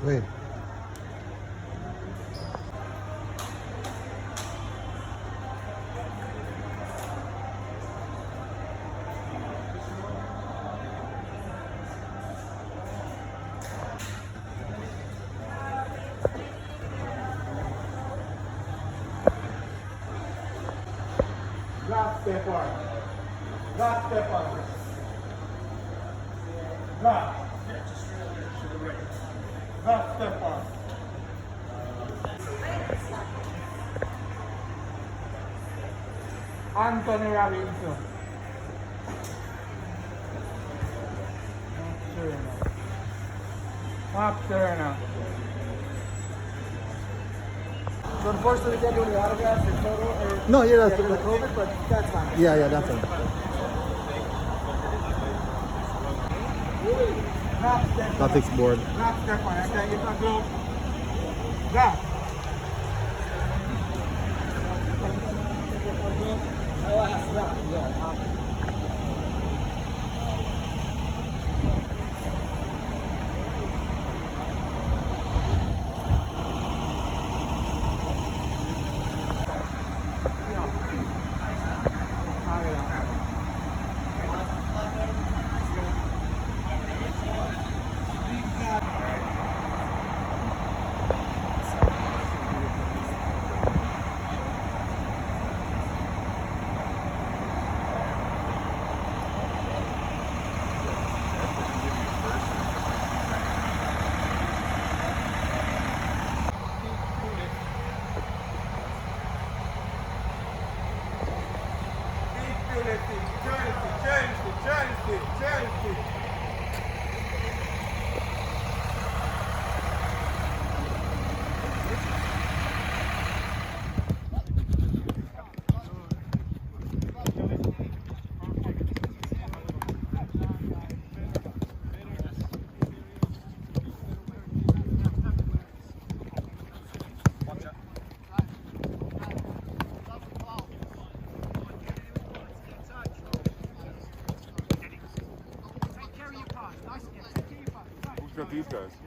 Wait. Drop step on. Drop step on. Drop. Drop step on. Anthony Robinson. Mark Turner. So unfortunately, we can't do any autographs or photo or No, yeah, that's the COVID, but that's fine. yeah, that's it. Drop step on. Graphics board. Drop step on. I can't get my glove. Drop. Got these guys.